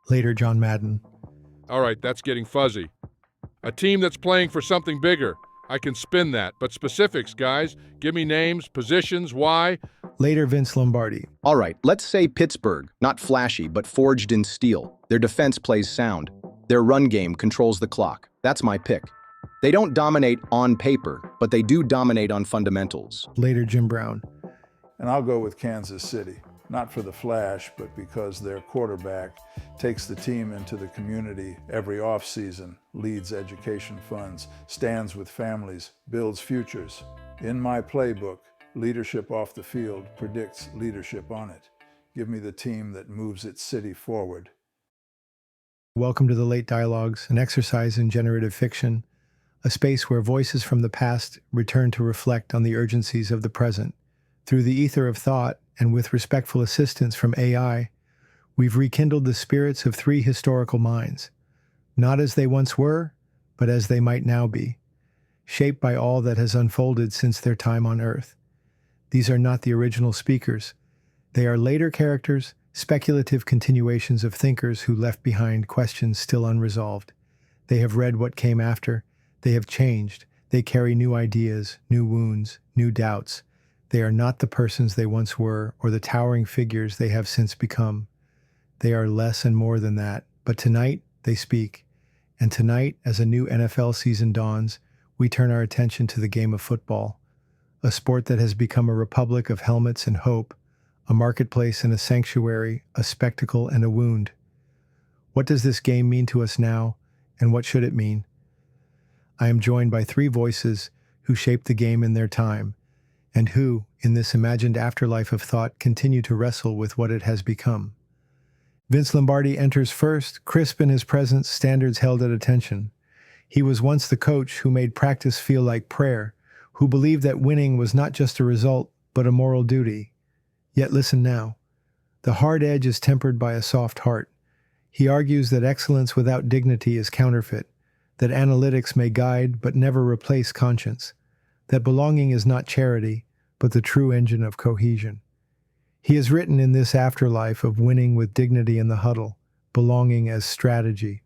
Later, John Madden. All right, that's getting fuzzy. A team that's playing for something bigger. I can spin that, but specifics, guys. Give me names, positions, why. Later, Vince Lombardi. All right, let's say Pittsburgh, not flashy, but forged in steel. Their defense plays sound. Their run game controls the clock. That's my pick. They don't dominate on paper, but they do dominate on fundamentals. Later, Jim Brown. And I'll go with Kansas City, not for the flash, but because their quarterback takes the team into the community every offseason, leads education funds, stands with families, builds futures. In my playbook, leadership off the field predicts leadership on it. Give me the team that moves its city forward. Welcome to the Late Dialogues, an exercise in generative fiction, a space where voices from the past return to reflect on the urgencies of the present. Through the ether of thought, and with respectful assistance from AI, we've rekindled the spirits of three historical minds, not as they once were, but as they might now be, shaped by all that has unfolded since their time on Earth. These are not the original speakers. They are later characters, speculative continuations of thinkers who left behind questions still unresolved. They have read what came after. They have changed. They carry new ideas, new wounds, new doubts. They are not the persons they once were or the towering figures they have since become. They are less and more than that. But tonight, they speak. And tonight, as a new NFL season dawns, we turn our attention to the game of football, a sport that has become a republic of helmets and hope, a marketplace and a sanctuary, a spectacle and a wound. What does this game mean to us now, and what should it mean? I am joined by three voices who shaped the game in their time, and who, in this imagined afterlife of thought, continue to wrestle with what it has become. Vince Lombardi enters first, crisp in his presence, standards held at attention. He was once the coach who made practice feel like prayer, who believed that winning was not just a result, but a moral duty. Yet listen now. The hard edge is tempered by a soft heart. He argues that excellence without dignity is counterfeit, that analytics may guide but never replace conscience, that belonging is not charity, but the true engine of cohesion. He has written in this afterlife of winning with dignity in the huddle, belonging as strategy.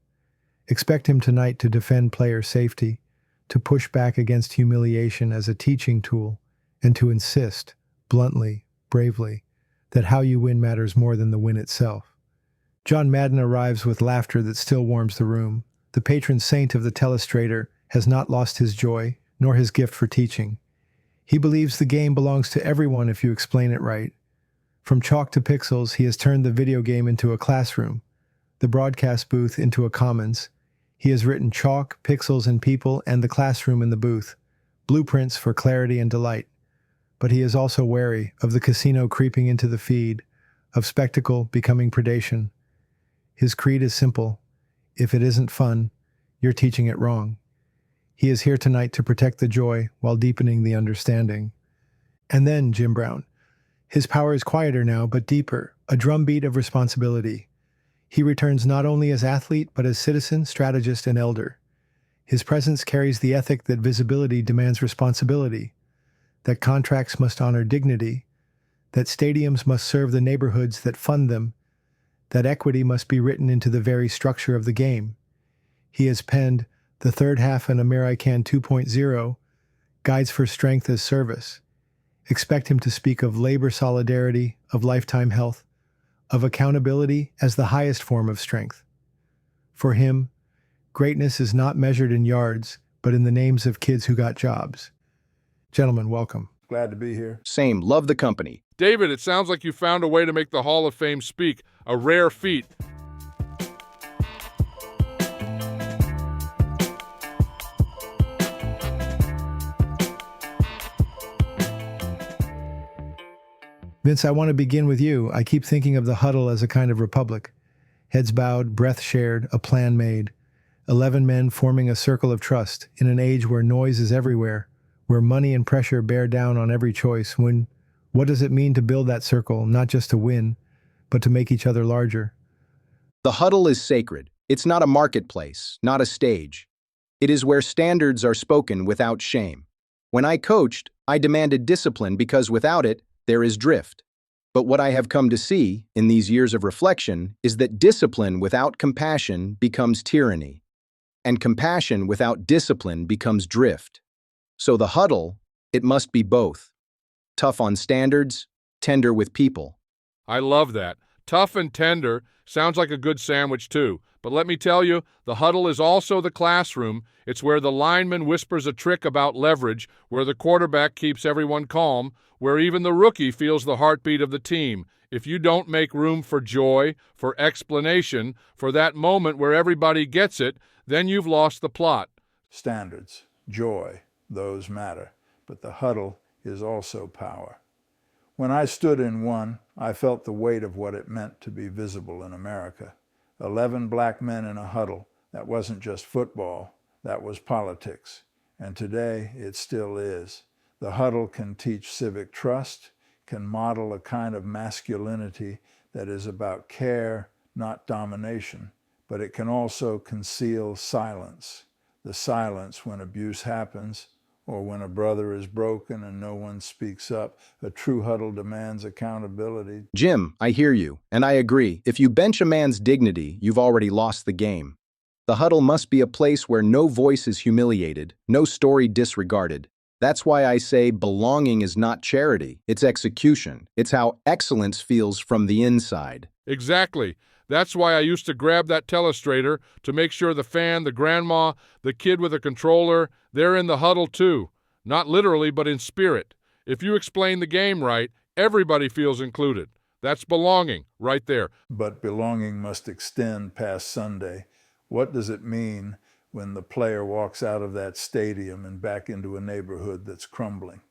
Expect him tonight to defend player safety, to push back against humiliation as a teaching tool, and to insist, bluntly, bravely, that how you win matters more than the win itself. John Madden arrives with laughter that still warms the room. The patron saint of the telestrator has not lost his joy, nor his gift for teaching. He believes the game belongs to everyone if you explain it right. From chalk to pixels, he has turned the video game into a classroom, the broadcast booth into a commons. He has written chalk, pixels, and people, and the classroom in the booth, blueprints for clarity and delight. But he is also wary of the casino creeping into the feed, of spectacle becoming predation. His creed is simple. If it isn't fun, you're teaching it wrong. He is here tonight to protect the joy while deepening the understanding. And then Jim Brown. His power is quieter now, but deeper, a drumbeat of responsibility. He returns not only as athlete, but as citizen, strategist, and elder. His presence carries the ethic that visibility demands responsibility, that contracts must honor dignity, that stadiums must serve the neighborhoods that fund them, that equity must be written into the very structure of the game. He has penned the third half in American 2.0, Guides for Strength as Service. Expect him to speak of labor solidarity, of lifetime health, of accountability as the highest form of strength. For him, greatness is not measured in yards, but in the names of kids who got jobs. Gentlemen, welcome. Glad to be here. Same, love the company. David, it sounds like you found a way to make the Hall of Fame speak. A rare feat. Vince, I want to begin with you. I keep thinking of the huddle as a kind of republic. Heads bowed, breath shared, a plan made. 11 men forming a circle of trust in an age where noise is everywhere, where money and pressure bear down on every choice. What does it mean to build that circle, not just to win, but to make each other larger? The huddle is sacred. It's not a marketplace, not a stage. It is where standards are spoken without shame. When I coached, I demanded discipline because without it, there is drift. But what I have come to see, in these years of reflection, is that discipline without compassion becomes tyranny, and compassion without discipline becomes drift. So the huddle, it must be both. Tough on standards, tender with people. I love that. Tough and tender sounds like a good sandwich too. But let me tell you, the huddle is also the classroom. It's where the lineman whispers a trick about leverage, where the quarterback keeps everyone calm, where even the rookie feels the heartbeat of the team. If you don't make room for joy, for explanation, for that moment where everybody gets it, then you've lost the plot. Standards, joy, those matter. But the huddle is also power. When I stood in one, I felt the weight of what it meant to be visible in America. 11 black men in a huddle. That wasn't just football, that was politics. And today, it still is. The huddle can teach civic trust, can model a kind of masculinity that is about care, not domination. But it can also conceal silence. The silence when abuse happens, or when a brother is broken and no one speaks up. A true huddle demands accountability. Jim, I hear you, and I agree. If you bench a man's dignity, you've already lost the game. The huddle must be a place where no voice is humiliated, no story disregarded. That's why I say belonging is not charity, it's execution. It's how excellence feels from the inside. Exactly. That's why I used to grab that telestrator to make sure the fan, the grandma, the kid with a controller, they're in the huddle too. Not literally, but in spirit. If you explain the game right, everybody feels included. That's belonging, right there. But belonging must extend past Sunday. What does it mean when the player walks out of that stadium and back into a neighborhood that's crumbling?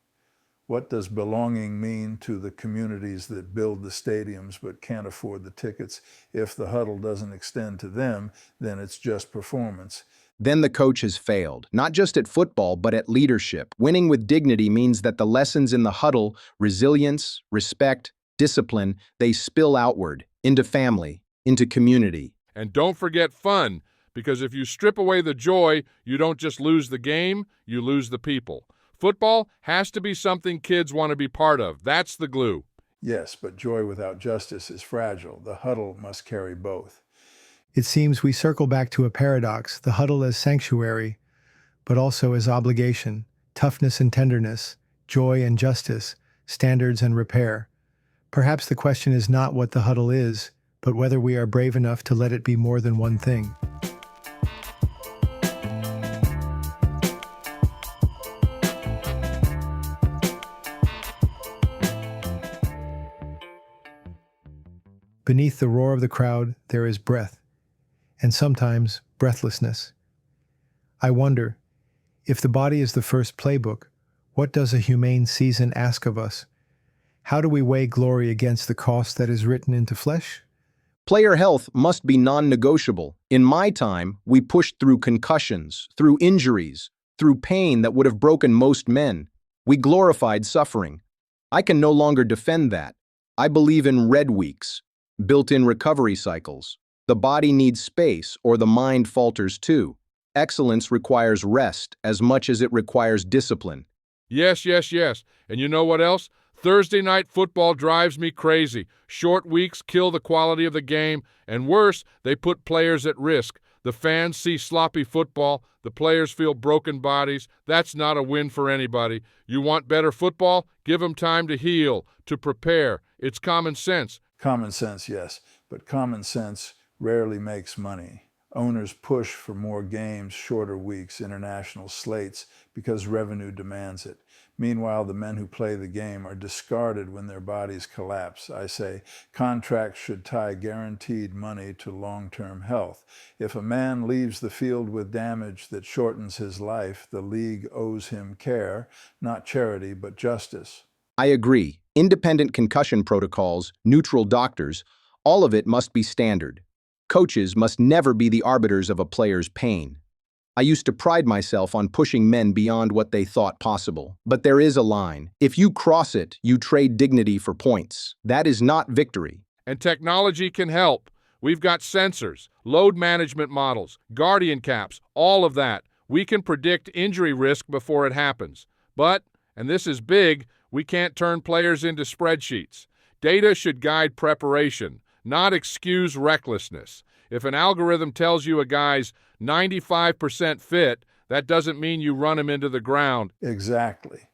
What does belonging mean to the communities that build the stadiums but can't afford the tickets? If the huddle doesn't extend to them, then it's just performance. Then the coach has failed, not just at football, but at leadership. Winning with dignity means that the lessons in the huddle, resilience, respect, discipline, they spill outward, into family, into community. And don't forget fun, because if you strip away the joy, you don't just lose the game, you lose the people. Football has to be something kids want to be part of. That's the glue. Yes, but joy without justice is fragile. The huddle must carry both. It seems we circle back to a paradox, the huddle as sanctuary, but also as obligation, toughness and tenderness, joy and justice, standards and repair. Perhaps the question is not what the huddle is, but whether we are brave enough to let it be more than one thing. Beneath the roar of the crowd, there is breath, and sometimes breathlessness. I wonder, if the body is the first playbook, what does a humane season ask of us? How do we weigh glory against the cost that is written into flesh? Player health must be non-negotiable. In my time, we pushed through concussions, through injuries, through pain that would have broken most men. We glorified suffering. I can no longer defend that. I believe in red weeks, built-in recovery cycles. The body needs space, or the mind falters too. Excellence requires rest as much as it requires discipline. Yes, yes, yes. And you know what else? Thursday night football drives me crazy. Short weeks kill the quality of the game, and worse, they put players at risk. The fans see sloppy football, the players feel broken bodies. That's not a win for anybody. You want better football? Give them time to heal, to prepare. It's common sense. Common sense, yes, but common sense rarely makes money. Owners push for more games, shorter weeks, international slates, because revenue demands it. Meanwhile, the men who play the game are discarded when their bodies collapse. I say, contracts should tie guaranteed money to long-term health. If a man leaves the field with damage that shortens his life, the league owes him care, not charity, but justice. I agree. Independent concussion protocols, neutral doctors, all of it must be standard. Coaches must never be the arbiters of a player's pain. I used to pride myself on pushing men beyond what they thought possible. But there is a line. If you cross it, you trade dignity for points. That is not victory. And technology can help. We've got sensors, load management models, guardian caps, all of that. We can predict injury risk before it happens. But, and this is big, we can't turn players into spreadsheets. Data should guide preparation, not excuse recklessness. If an algorithm tells you a guy's 95% fit, that doesn't mean you run him into the ground. Exactly.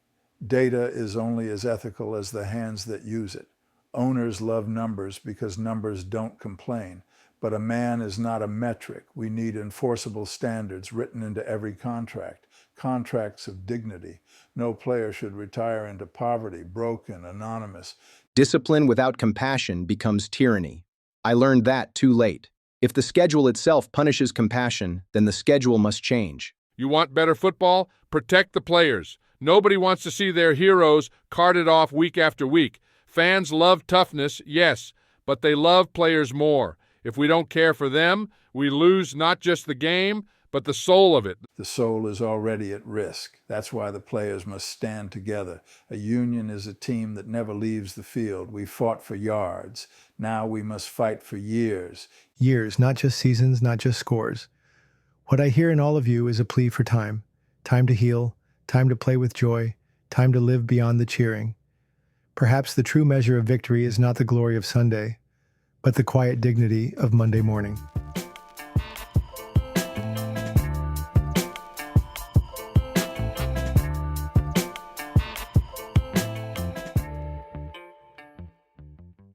Data is only as ethical as the hands that use it. Owners love numbers because numbers don't complain. But a man is not a metric. We need enforceable standards written into every contract, contracts of dignity. No player should retire into poverty, broken, anonymous. Discipline without compassion becomes tyranny. I learned that too late. If the schedule itself punishes compassion, then the schedule must change. You want better football? Protect the players. Nobody wants to see their heroes carted off week after week. Fans love toughness, yes, but they love players more. If we don't care for them, we lose not just the game, but the soul of it. The soul is already at risk. That's why the players must stand together. A union is a team that never leaves the field. We fought for yards. Now we must fight for years. Years, not just seasons, not just scores. What I hear in all of you is a plea for time. Time to heal, time to play with joy, time to live beyond the cheering. Perhaps the true measure of victory is not the glory of Sunday, but the quiet dignity of Monday morning.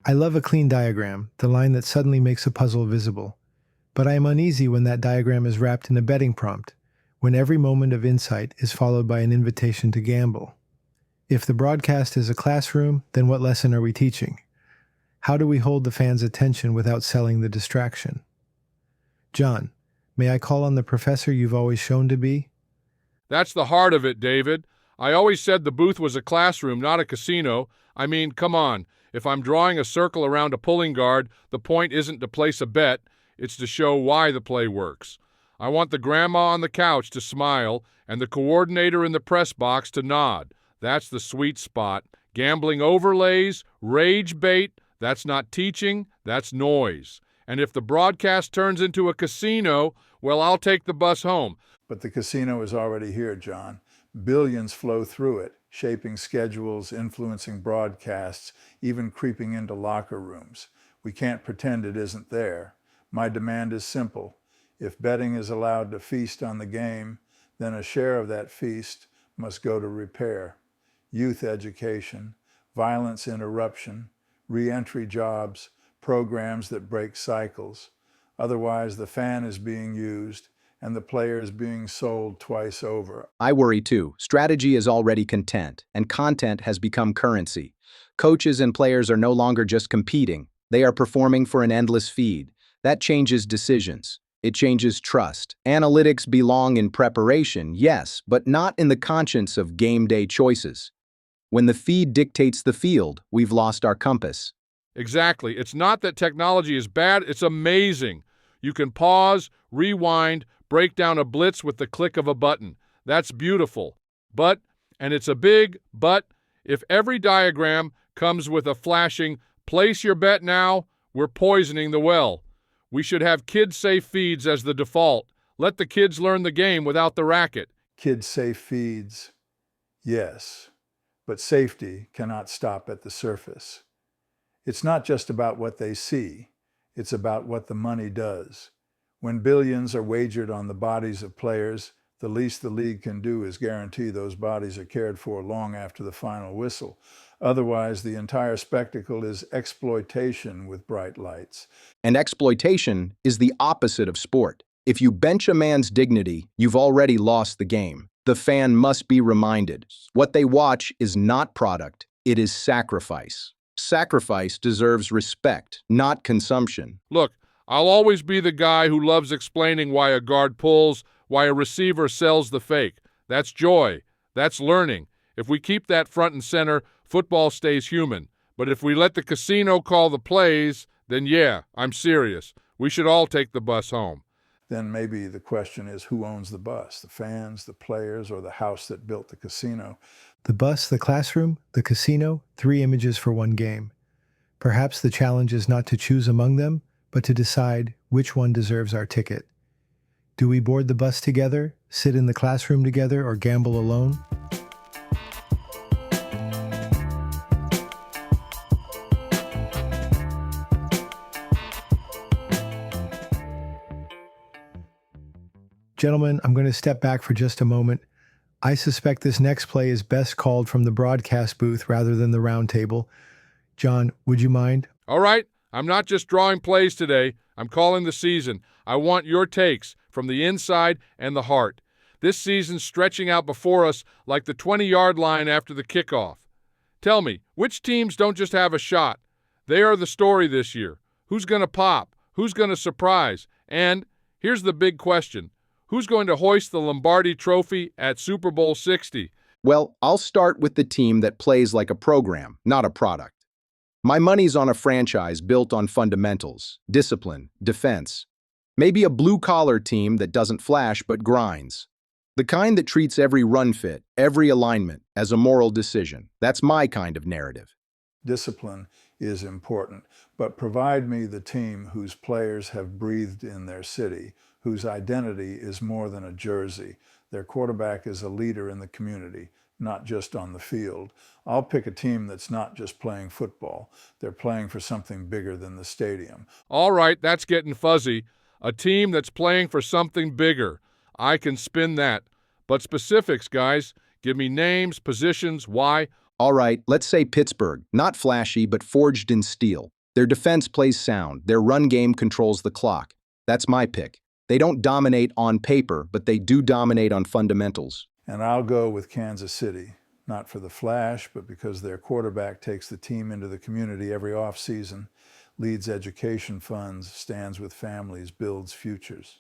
I love a clean diagram, the line that suddenly makes a puzzle visible. But I am uneasy when that diagram is wrapped in a betting prompt, when every moment of insight is followed by an invitation to gamble. If the broadcast is a classroom, then what lesson are we teaching? How do we hold the fans' attention without selling the distraction? John, may I call on the professor you've always shown to be? That's the heart of it, David. I always said the booth was a classroom, not a casino. I mean, come on. If I'm drawing a circle around a pulling guard, the point isn't to place a bet, it's to show why the play works. I want the grandma on the couch to smile and the coordinator in the press box to nod. That's the sweet spot. Gambling overlays, rage bait, that's not teaching, that's noise. And if the broadcast turns into a casino, well, I'll take the bus home. But the casino is already here, John. Billions flow through it, shaping schedules, influencing broadcasts, even creeping into locker rooms. We can't pretend it isn't there. My demand is simple. If betting is allowed to feast on the game, then a share of that feast must go to repair. Youth education, violence interruption, re-entry jobs, programs that break cycles. Otherwise, the fan is being used and the player is being sold twice over. I worry too. Strategy is already content, and content has become currency. Coaches and players are no longer just competing. They are performing for an endless feed. That changes decisions. It changes trust. Analytics belong in preparation, yes, but not in the conscience of game day choices. When the feed dictates the field, we've lost our compass. Exactly. It's not that technology is bad, it's amazing. You can pause, rewind, break down a blitz with the click of a button. That's beautiful. But, and it's a big but, if every diagram comes with a flashing, place your bet now, we're poisoning the well. We should have kid-safe feeds as the default. Let the kids learn the game without the racket. Kid-safe feeds, yes. But safety cannot stop at the surface. It's not just about what they see, it's about what the money does. When billions are wagered on the bodies of players, the least the league can do is guarantee those bodies are cared for long after the final whistle. Otherwise, the entire spectacle is exploitation with bright lights. And exploitation is the opposite of sport. If you bench a man's dignity, you've already lost the game. The fan must be reminded. What they watch is not product, it is sacrifice. Sacrifice deserves respect, not consumption. Look, I'll always be the guy who loves explaining why a guard pulls, why a receiver sells the fake. That's joy. That's learning. If we keep that front and center, football stays human. But if we let the casino call the plays, then yeah, I'm serious. We should all take the bus home. Then maybe the question is, who owns the bus? The fans, the players, or the house that built the casino? The bus, the classroom, the casino, 3 images for one game. Perhaps the challenge is not to choose among them, but to decide which one deserves our ticket. Do we board the bus together, sit in the classroom together, or gamble alone? Gentlemen, I'm going to step back for just a moment. I suspect this next play is best called from the broadcast booth rather than the round table. John, would you mind? All right, I'm not just drawing plays today. I'm calling the season. I want your takes from the inside and the heart. This season's stretching out before us like the 20-yard line after the kickoff. Tell me, which teams don't just have a shot? They are the story this year. Who's going to pop? Who's going to surprise? And here's the big question. Who's going to hoist the Lombardi Trophy at Super Bowl 60? Well, I'll start with the team that plays like a program, not a product. My money's on a franchise built on fundamentals, discipline, defense. Maybe a blue-collar team that doesn't flash but grinds. The kind that treats every run fit, every alignment, as a moral decision. That's my kind of narrative. Discipline is important, but provide me the team whose players have breathed in their city, whose identity is more than a jersey. Their quarterback is a leader in the community, not just on the field. I'll pick a team that's not just playing football. They're playing for something bigger than the stadium. All right, that's getting fuzzy. A team that's playing for something bigger. I can spin that. But specifics, guys. Give me names, positions, why. All right, let's say Pittsburgh, not flashy, but forged in steel. Their defense plays sound. Their run game controls the clock. That's my pick. They don't dominate on paper, but they do dominate on fundamentals. And I'll go with Kansas City, not for the flash, but because their quarterback takes the team into the community every offseason, leads education funds, stands with families, builds futures.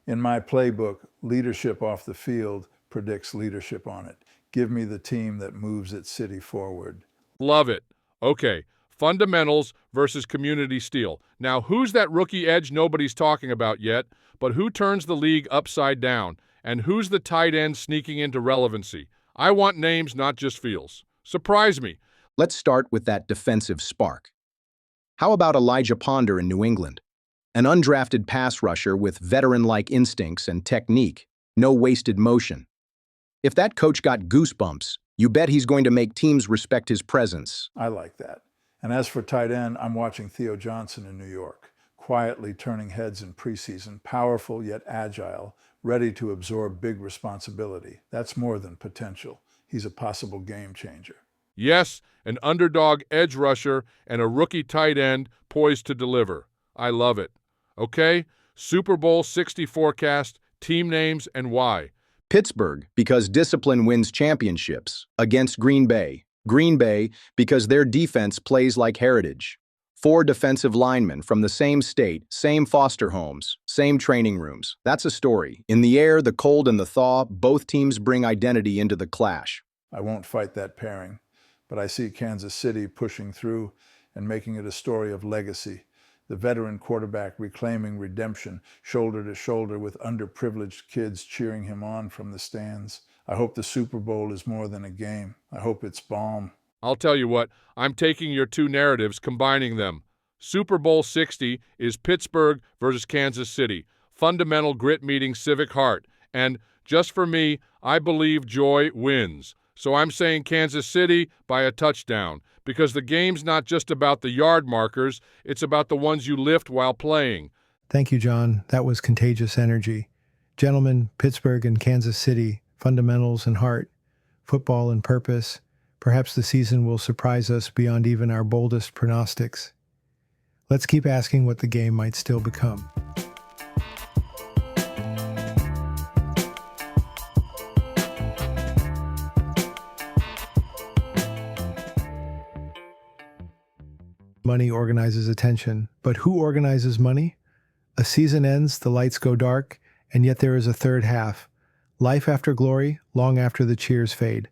In my playbook, leadership off the field predicts leadership on it. Give me the team that moves its city forward. Love it. Okay, fundamentals versus community steel. Now, who's that rookie edge nobody's talking about yet, but who turns the league upside down? And who's the tight end sneaking into relevancy? I want names, not just feels. Surprise me. Let's start with that defensive spark. How about Elijah Ponder in New England? An undrafted pass rusher with veteran-like instincts and technique, no wasted motion. If that coach got goosebumps, you bet he's going to make teams respect his presence. I like that. And as for tight end, I'm watching Theo Johnson in New York, quietly turning heads in preseason, powerful yet agile, ready to absorb big responsibility. That's more than potential. He's a possible game changer. Yes, an underdog edge rusher and a rookie tight end poised to deliver. I love it. Okay, Super Bowl 60 forecast, team names, and why. Pittsburgh, because discipline wins championships, against Green Bay. Green Bay, because their defense plays like heritage. 4 defensive linemen from the same state, same foster homes, same training rooms. That's a story. In the air, the cold and the thaw, both teams bring identity into the clash. I won't fight that pairing, but I see Kansas City pushing through and making it a story of legacy. The veteran quarterback reclaiming redemption, shoulder to shoulder with underprivileged kids cheering him on from the stands. I hope the Super Bowl is more than a game. I hope it's balm. I'll tell you what, I'm taking your two narratives, combining them. Super Bowl 60 is Pittsburgh versus Kansas City. Fundamental grit meeting civic heart. And just for me, I believe joy wins. So I'm saying Kansas City by a touchdown, because the game's not just about the yard markers, it's about the ones you lift while playing. Thank you, John. That was contagious energy. Gentlemen, Pittsburgh and Kansas City, fundamentals and heart, football and purpose. Perhaps the season will surprise us beyond even our boldest pronostics. Let's keep asking what the game might still become. Money organizes attention, but who organizes money? A season ends, the lights go dark, and yet there is a third half. Life after glory, long after the cheers fade.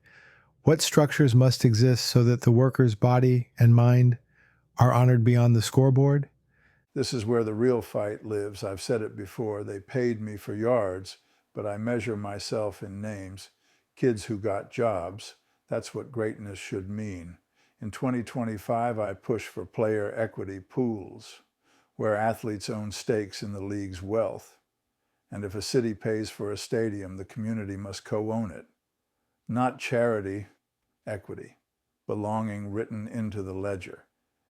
What structures must exist so that the worker's body and mind are honored beyond the scoreboard? This is where the real fight lives. I've said it before. They paid me for yards, but I measure myself in names. Kids who got jobs. That's what greatness should mean. In 2025, I push for player equity pools, where athletes own stakes in the league's wealth. And if a city pays for a stadium, the community must co-own it. Not charity, equity, belonging written into the ledger.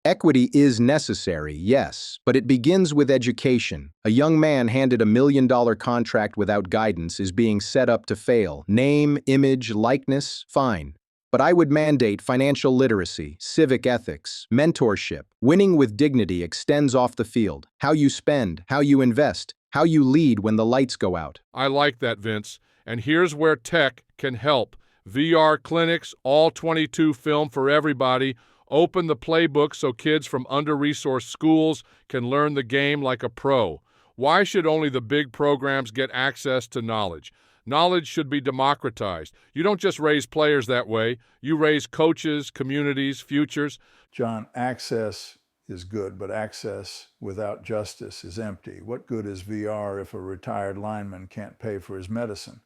Equity is necessary, yes, but it begins with education. A young man handed $1 million contract without guidance is being set up to fail. Name, image, likeness, fine. But I would mandate financial literacy, civic ethics, mentorship. Winning with dignity extends off the field. How you spend, how you invest, how you lead when the lights go out. I like that, Vince. And here's where tech can help. VR clinics, all 22 film for everybody. Open the playbook so kids from under-resourced schools can learn the game like a pro. Why should only the big programs get access to knowledge? Knowledge should be democratized. You don't just raise players that way. You raise coaches, communities, futures. John, access is good, but access without justice is empty. What good is VR if a retired lineman can't pay for his medicine?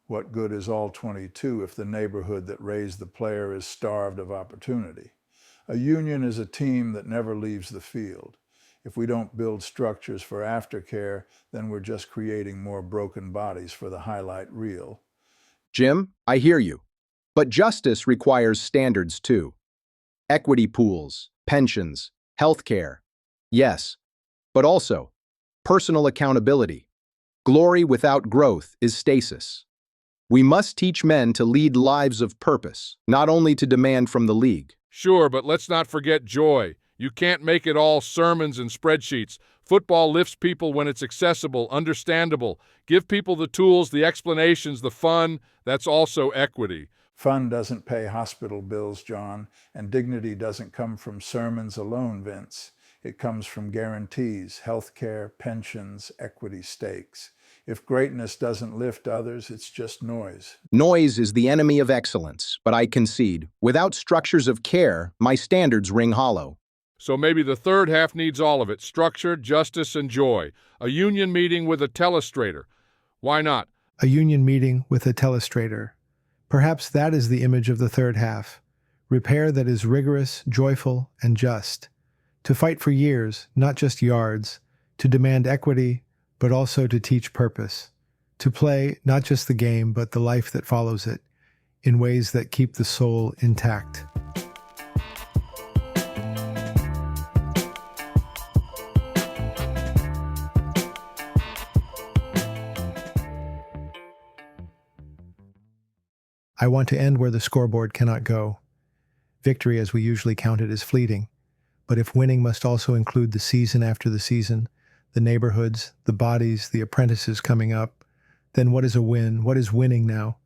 What good is all 22 if the neighborhood that raised the player is starved of opportunity? A union is a team that never leaves the field. If we don't build structures for aftercare, then we're just creating more broken bodies for the highlight reel. Jim, I hear you. But justice requires standards too. Equity pools, pensions, healthcare. Yes, but also personal accountability. Glory without growth is stasis. We must teach men to lead lives of purpose, not only to demand from the league. Sure, but let's not forget joy. You can't make it all sermons and spreadsheets. Football lifts people when it's accessible, understandable. Give people the tools, the explanations, the fun. That's also equity. Fun doesn't pay hospital bills, John, and dignity doesn't come from sermons alone, Vince. It comes from guarantees, health care, pensions, equity stakes. If greatness doesn't lift others, it's just noise. Noise is the enemy of excellence, but I concede, without structures of care, my standards ring hollow. So maybe the third half needs all of it: structure, justice, and joy. A union meeting with a telestrator. Why not? A union meeting with a telestrator. Perhaps that is the image of the third half. Repair that is rigorous, joyful, and just. To fight for years, not just yards. To demand equity, but also to teach purpose. To play not just the game, but the life that follows it, in ways that keep the soul intact. I want to end where the scoreboard cannot go. Victory, as we usually count it, is fleeting. But if winning must also include the season after the season, the neighborhoods, the bodies, the apprentices coming up, then what is a win? What is winning now?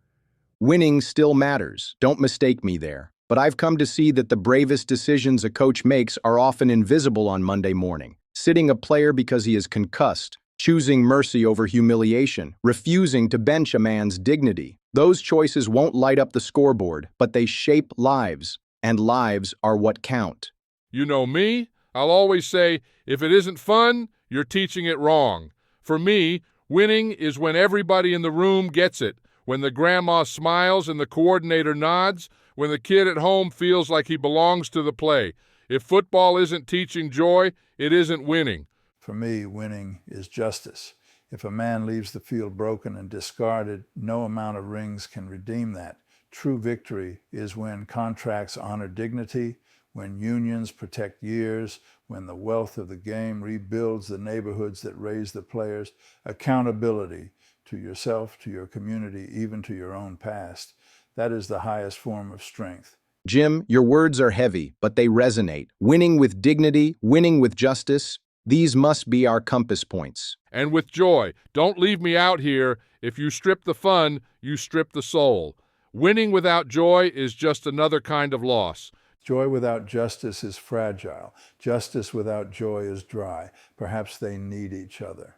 Winning still matters, don't mistake me there. But I've come to see that the bravest decisions a coach makes are often invisible on Monday morning. Sitting a player because he is concussed, choosing mercy over humiliation, refusing to bench a man's dignity. Those choices won't light up the scoreboard, but they shape lives, and lives are what count. You know me, I'll always say, if it isn't fun, you're teaching it wrong. For me, winning is when everybody in the room gets it, when the grandma smiles and the coordinator nods, when the kid at home feels like he belongs to the play. If football isn't teaching joy, it isn't winning. For me, winning is justice. If a man leaves the field broken and discarded, no amount of rings can redeem that. True victory is when contracts honor dignity, when unions protect years, when the wealth of the game rebuilds the neighborhoods that raise the players. Accountability to yourself, to your community, even to your own past. That is the highest form of strength. Jim, your words are heavy, but they resonate. Winning with dignity, winning with justice, these must be our compass points. And with joy. Don't leave me out here. If you strip the fun, you strip the soul. Winning without joy is just another kind of loss. Joy without justice is fragile. Justice without joy is dry. Perhaps they need each other.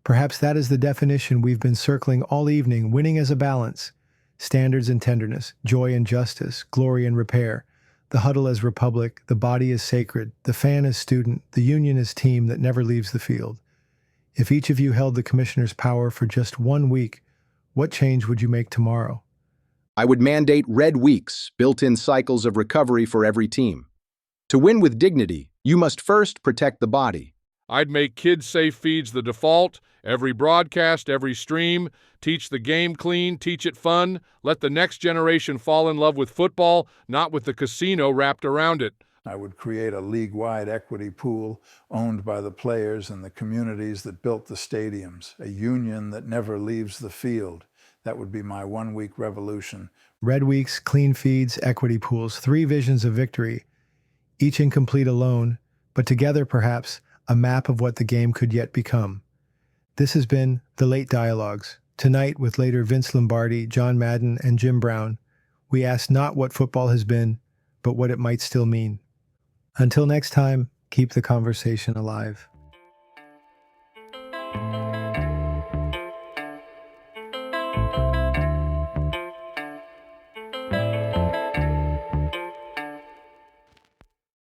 Perhaps that is the definition we've been circling all evening: winning as a balance. Standards and tenderness, joy and justice, glory and repair. The huddle as republic, the body is sacred, the fan is student, the union is team that never leaves the field. If each of you held the commissioner's power for just 1 week, what change would you make tomorrow? I would mandate red weeks, built-in cycles of recovery for every team. To win with dignity, you must first protect the body. I'd make kid-safe feeds the default, every broadcast, every stream, teach the game clean, teach it fun, let the next generation fall in love with football, not with the casino wrapped around it. I would create a league-wide equity pool owned by the players and the communities that built the stadiums, a union that never leaves the field. That would be my one-week revolution. Red weeks, clean feeds, equity pools, 3 visions of victory, each incomplete alone, but together perhaps a map of what the game could yet become. This has been The Late Dialogues. Tonight, with later Vince Lombardi, John Madden, and Jim Brown, we ask not what football has been, but what it might still mean. Until next time, keep the conversation alive.